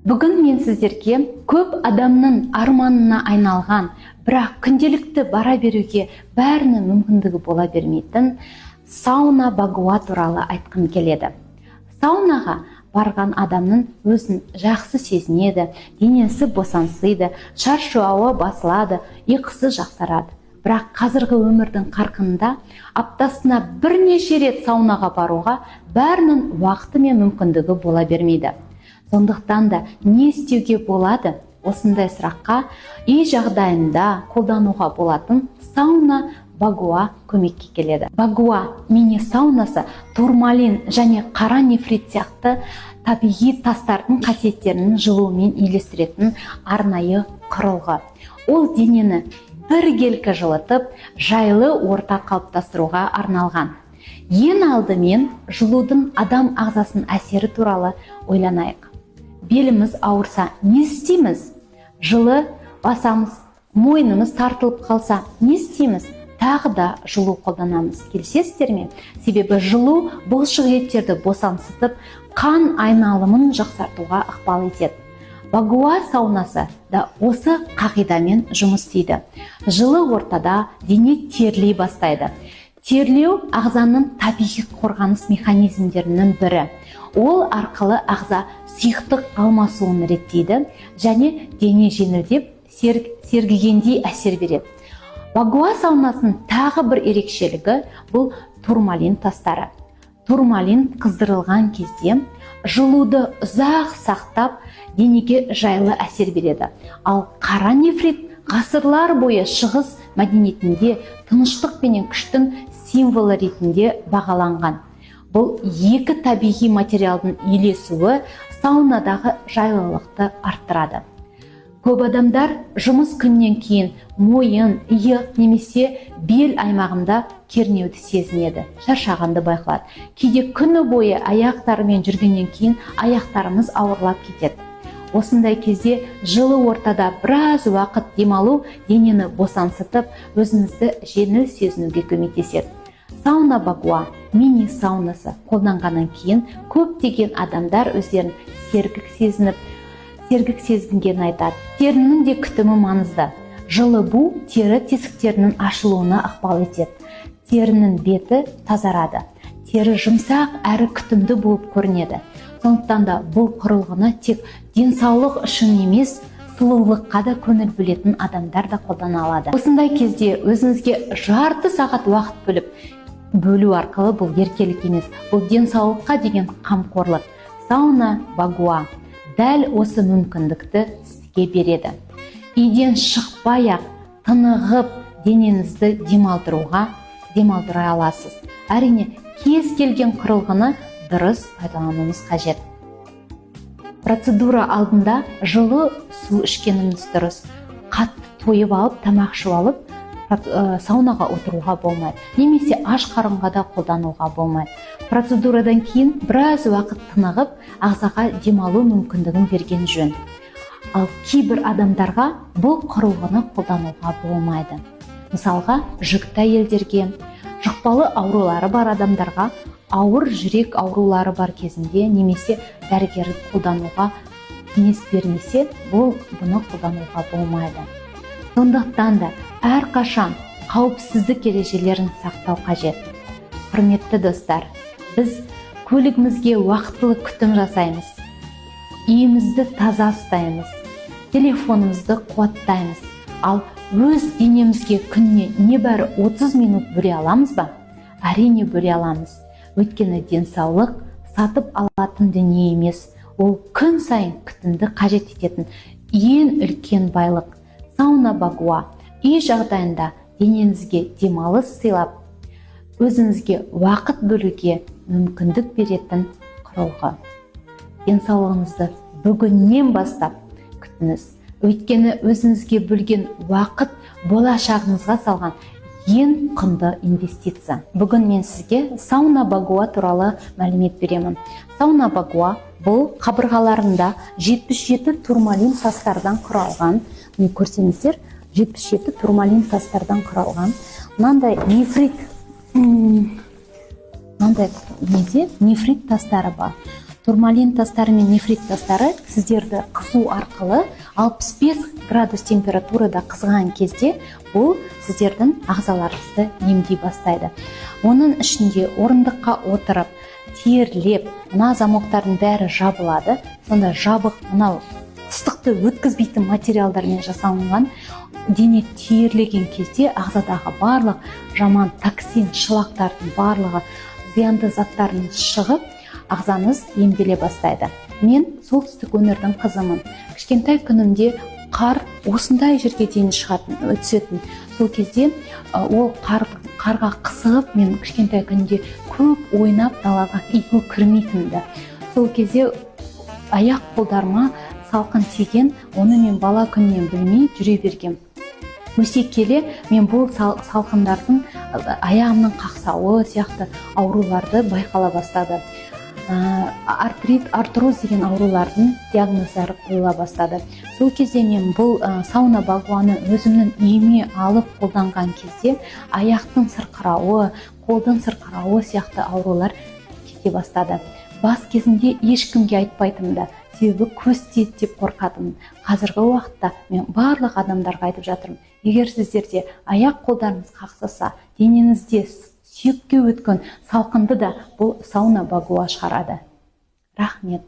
Бүгін мен сіздерге көп адамның арманына айналған, бірақ күнделікті бара беруге бәрінің мүмкіндігі бола бермейтін сауна Багуа туралы айтқым келеді. Саунаға барған адамның өзін жақсы сезінеді, денесі босаңсиды, шаршу ауа басылады, ұйқысы жақсарады. Бірақ қазіргі өмірдің қарқынында аптасына бірнеше рет саунаға баруға бәрінің уақыты мен мүмкіндігі бола бермейді. Сондықтан да не істеуге болады? Осындай сұраққа үй жағдайында қолдануға болатын сауна Багуа көмекке келеді. Багуа мини саунасы турмалин және қара нефрит сияқты табиғи тастардың қасиеттерінің жылуымен үйлестіретін арнайы құрылғы. Ол денені біркелкі жылытып, жайлы орта қалыптастыруға арналған. Ең алдымен жылудың адам ағзасының әсері туралы ойланайық. Беліміз ауырса не істейміз? Жылы басамыз, мойнымыз тартылып қалса не істейміз? Тағы да жылу қолданамыз. Келісесіздер ме? Себебі жылу бұлшық еттерді босаңсытып, қан айналымын жақсартуға ықпал етеді. Багуа саунасы да осы қағидамен жұмыс істейді. Жылы ортада дене терлей бастайды. Терлеу ағзаның табиғи қорғаныс механизмдерінің бірі. Ол арқылы ағза сұйықтық алмасуын реттейді және дене жеңілдеп сергігендей әсер береді. Багуа саунасының тағы бір ерекшелігі бұл турмалин тастары. Турмалин қыздырылған кезде жылуды ұзақ сақтап, денеге жайлы әсер береді. Ал қара нефрит ғасырлар бойы шығыс мәдениетінде тыныштық пен күштің символы ретінде бағаланған. Бұл екі табиғи материалдың үйлесуі саунадағы жайлылықты арттырады. Көп адамдар жұмыс күннен кейін мойын, иық немесе бел аймағында кернеуді сезінеді, шаршағанды байқалады. Кейде күні бойы аяқтарымен жүргеннен кейін аяқтарымыз ауырлап кетеді. Осындай кезде жылы ортада біраз уақыт демалу денені босаңсытып, өзіңізді жеңіл сезінуге көмектеседі. Сауна Багуа мини саунасы қолданғаннан кейін көптеген адамдар өздерін сергік сезінген айтады. Терінің де күтімі маңызды. Жылы бу тері тесіктерінің ашылуына ықпал етеді. Терінің беті тазарады. Тері жұмсақ әрі күтімді болып көрінеді. Сондықтан да бұл құрылғыны тек денсаулық үшін емес, сұлулыққа да көңіл бөлетін адамдар да қолдана алады. Осындай кезде өзіңізге жарты сағат уақыт бөлу арқылы бұл еркелік емес, бұл денсаулыққа деген қамқорлық. Сауна Багуа дәл осы мүмкіндікті сізге береді. Үйден шықпай-ақ тынығып денеңізді демалдыра аласыз. Әрине, кез келген құрылғыны дұрыс пайдалануымыз қажет. Процедура алдында жылы су ішкеніміз дұрыс. Қатты тойып алып, тамақ ішіп алып, саунаға отыруға болмайды. Немесе аш қарынға да қолдануға болмайды. Процедурадан кейін біраз уақыт тынығып, ағзаға демалу мүмкіндігін берген жөн. Ал кейбір адамдарға бұл құрылғыны қолдануға болмайды. Мысалға, жүкті әйелдерге, жұқпалы аурулары бар адамдарға, ауыр жүрек аурулары бар кезінде немесе дәрігер қолдануға кеңес бермесе, бұны қолдануға болмайды. Сондықтан да әрқашан қауіпсіздік ережелерін сақтау қажет. Құрметті достар, біз көлігімізге уақытылы күтім жасаймыз. Үйімізді таза ұстаймыз. Телефонымызды қуаттаймыз. Ал өз денемізге күніне небәрі 30 минут бөле аламыз ба? Әрине бөле аламыз. Өйткені денсаулық сатып алатын дүние емес. Ол күн сайын күтімді қажет ететін ең үлкен байлық. Сауна Багуа үй жағдайында денеңізге демалыс сыйлап, өзіңізге уақыт бөлуге мүмкіндік беретін құрылғы. Денсаулығыңызды бүгіннен бастап күтіңіз. Өйткені өзіңізге бөлген уақыт болашағыңызға салған ең құнды инвестиция. Бүгін мен сізге сауна Багуа туралы мәлімет беремін. Сауна Багуа бұл қабырғаларында 77 турмалин тастардан құралған. Көрсеңіздер, 77 турмалин тастардан құралған. Мынандай нефрит тастары бар. турмалин тастары мен нефрит тастары сіздерді қызу арқылы 65 градус температурада қызған кезде бұл сіздердің ағзаларыңызды емдей бастайды. Оның ішінде орындыққа отырып, терлеп, мына замоктардың бәрі жабылады. Сонда жабық мынау ыстықты өткізбейтін материалдармен жасалынған дене терлеген кезде ағзадағы барлық жаман токсин, шылақтардың барлығы, зиянды заттардың шығып, ағзаңыз емделе бастайды. Мен солтүстік өңірдің қызымын. Кішкентай күнімде қар осындай жерге дейін түсетін. Сол кезде ол қарға қысығып, мен кішкентай күнде көп ойнап далаға үйге кірмейтінді. Сол кезде аяқ қолдарыма салқын тиген, оны мен бала күннен білмей жүре бергем. Өсе келе мен бұл салқындардың аяғымның қақсауы сияқты ауруларды байқала бастады. Артрит, артроз деген аурулардың диагноздары қойыла бастады. Сол кезде мен бұл сауна багуаны өзімнің үйіме алып қолданған кезде аяқтың сырқырауы, қолдың сырқырауы сияқты аурулар кете бастады. Бас кезінде ешкімге айтпайтынмын да, себебі көз тиеді деп қорқатынмын. Қазіргі уақытта мен барлық адамдарға айтып жатырмын. Егер сіздерде аяқ қолдарыңыз қақсаса, денеңізде сүйекке өткен салқынды да бұл сауна багуа шығарады. Рахмет.